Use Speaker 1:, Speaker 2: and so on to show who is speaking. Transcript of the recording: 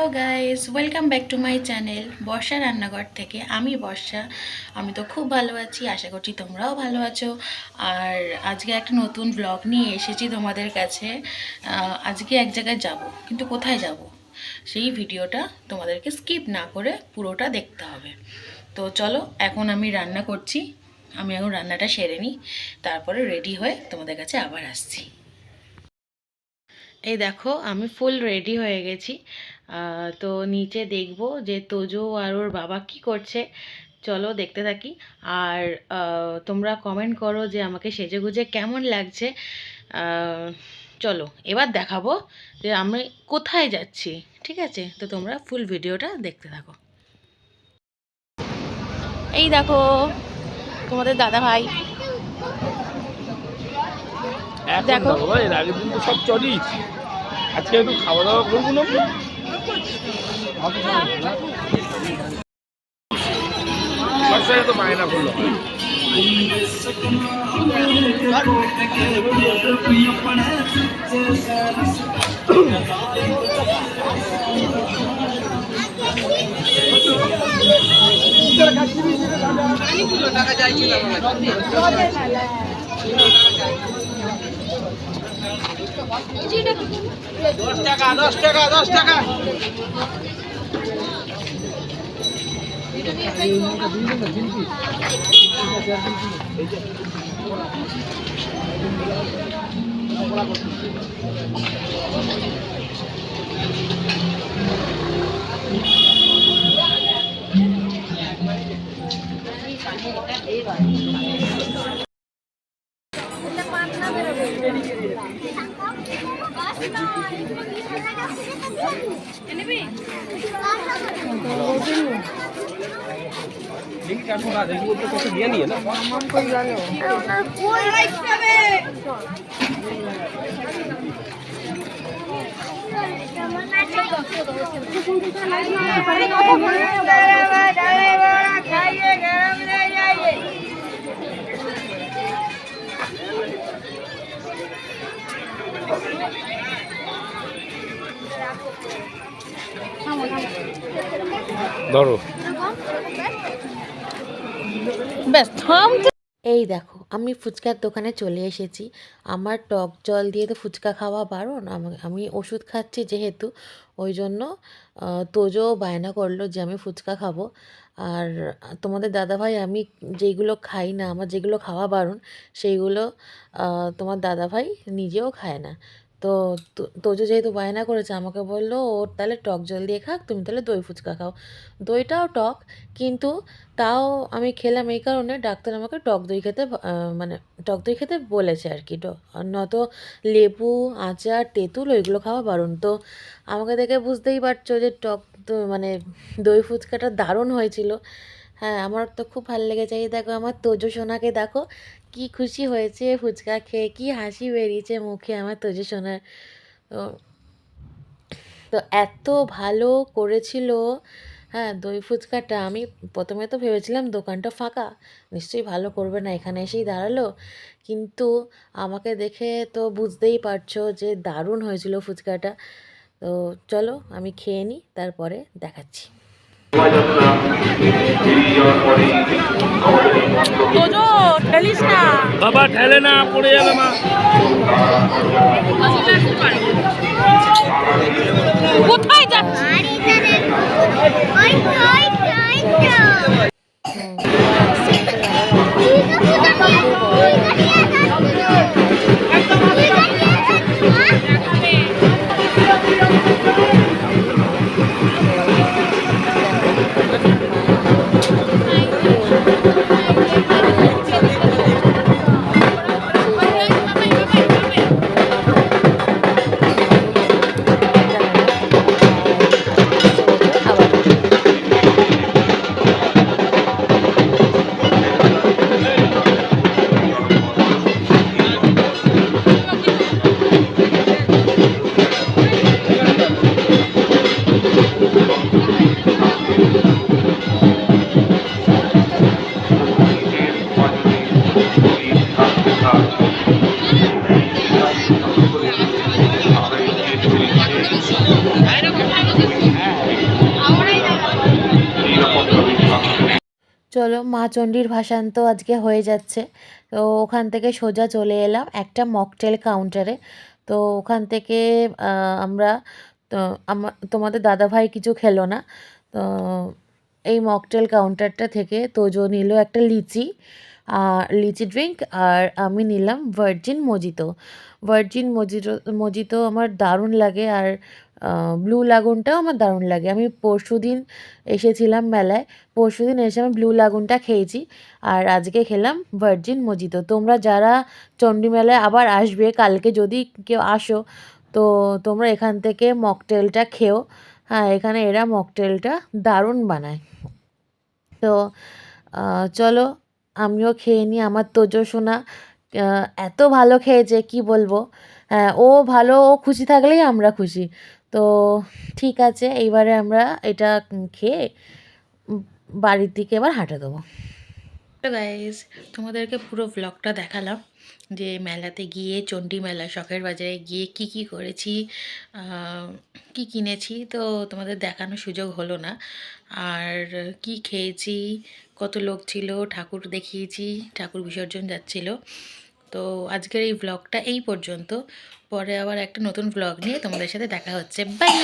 Speaker 1: Hello guys, welcome back to my channel Barsha Rannaghar থেকে। আমি বর্ষা। আমি তো খুব ভালো আছি, আশা করছি তোমরাও ভালো আছো। আর আজকে একটা নতুন ব্লগ নিয়ে এসেছি তোমাদের কাছে। আজকে এক জায়গায় যাব, কিন্তু কোথায় যাব সেই ভিডিওটা তোমাদেরকে স্কিপ না করে পুরোটা দেখতে হবে। তো চলো, এখন আমি রান্না করছি। আমি এখন রান্নাটা সেরে নিই, তারপরে রেডি হয়ে তোমাদের কাছে আবার আসছি। এই দেখো, আমি ফুল রেডি হয়ে গেছি। তো নিচে দেখবো যে তোজো আর ওর বাবা কি করছে। চলো দেখতে থাকি। আর তোমরা কমেন্ট করো যে আমাকে সেজেগুজে কেমন লাগছে। চলো এবার দেখাবো যে আমি কোথায় যাচ্ছি। ঠিক আছে, তো তোমরা ফুল ভিডিওটা দেখতে থাকো। এই দেখো তোমাদের দাদা ভাই। দেখো
Speaker 2: এর আগের দিন তো সব চলিস, আজকে একটু খাওয়া দাওয়া করবো না। সবসময় তো মায়না করলো। টাকা চাইছিল 10 টাকা 10 টাকা। ধরো
Speaker 1: ব্যাস থাম। এই দেখো, আমি ফুচকার দোকানে চলে এসেছি। আমার টক জল দিয়ে তো ফুচকা খাওয়া বারণ। আমি ওষুধ খাচ্ছি যেহেতু, ওই জন্য তোজো বায়না করলো যে আমি ফুচকা খাবো। আর তোমাদের দাদাভাই, আমি যেইগুলো খাই না, আমার যেগুলো খাওয়া বারণ সেইগুলো তোমার দাদাভাই নিজেও খায় না। তো তোজো যেহেতু বায়না করেছে, আমাকে বললো ওর তাহলে টক জল দিয়ে খাক, তুমি তাহলে দই ফুচকা খাও। দইটাও টক, কিন্তু তাও আমি খেলাম এই কারণে ডাক্তার আমাকে টক দই খেতে মানে টক দই খেতে বলেছে আর কি। নয়তো লেবু, আচার, তেঁতুল ওইগুলো খাওয়া বারণ। তো আমাকে দেখে বুঝতেই পারছো যে মানে দই ফুচকাটা দারুণ হয়েছিল। হ্যাঁ, আমার তো খুব ভালো লেগেছে। এই দেখো আমার তোজো সোনাকে দেখো, কি খুশি হয়েছে ফুচকা খেয়ে, কি হাসি বেরিয়েছে মুখে আমার তোজো সোনার। তো তো এত ভালো করেছিল। হ্যাঁ, দই ফুচকাটা আমি প্রথমে তো ভেবেছিলাম দোকানটা ফাঁকা, নিশ্চয়ই ভালো করবে না, এখানে এসেই দাঁড়ালো। কিন্তু আমাকে দেখে তো বুঝতেই পারছো যে দারুণ হয়েছিল ফুচকাটা। তো চলো আমি খেয়ে নিই, তারপরে দেখাচ্ছি।
Speaker 2: বাবা ঠেলে না, পড়ে যাবে মা।
Speaker 1: কোথায় যাচ্ছি? চলো মা চণ্ডীর ভাসান তো আজকে হয়ে যাচ্ছে, তো ওখান থেকে সোজা চলে এলাম একটা মকটেল কাউন্টারে। তো ওখান থেকে আমরা তো তোমাদের দাদাভাই কিছু খেলো না, তো এই মকটেল কাউন্টারটা থেকে তোজো নিল একটা লিচি আর লিচি ড্রিঙ্ক, আর আমি নিলাম ভার্জিন মজিতো। ভার্জিন মজিটো মজিতো আমার দারুণ লাগে, আর ব্লু লাগুনটাও আমার দারুণ লাগে। আমি পরশুদিন এসেছিলাম মেলায়, পরশুদিন এসে আমি ব্লু লাগুনটা খেয়েছি, আর আজকে খেলাম ভার্জিন মজিতো। তোমরা যারা চণ্ডী মেলায় আবার আসবে কালকে, যদি কেউ আসো, তো তোমরা এখান থেকে মকটেলটা খেও। হ্যাঁ, এখানে এরা মকটেলটা দারুণ বানায়। তো চলো আমিও খেয়ে নিই। আমার তোজো সোনা এত ভালো খেয়েছে কি বলবো। হ্যাঁ, ও ভালো, ও খুশি থাকলেই আমরা খুশি। তো ঠিক আছে, এইবারে আমরা এটা খেয়ে উম, বাড়ির দিকে এবার হাঁটা দেবো। তো গাইজ, তোমাদেরকে পুরো ব্লগটা দেখালাম যে মেলাতে গিয়ে, চণ্ডী মেলা শখের বাজারে গিয়ে কি কি করেছি, কি কিনেছি, তো তোমাদের দেখানোর সুযোগ হলো না। আর কি খেয়েছি, কত লোক ছিল, ঠাকুর দেখিয়েছি, ঠাকুর বিসর্জন যাচ্ছিল। তো আজকের এই ব্লগটা এই পর্যন্ত। পরে আবার একটা নতুন ব্লগ নিয়ে তোমাদের সাথে দেখা হচ্ছে। বাই।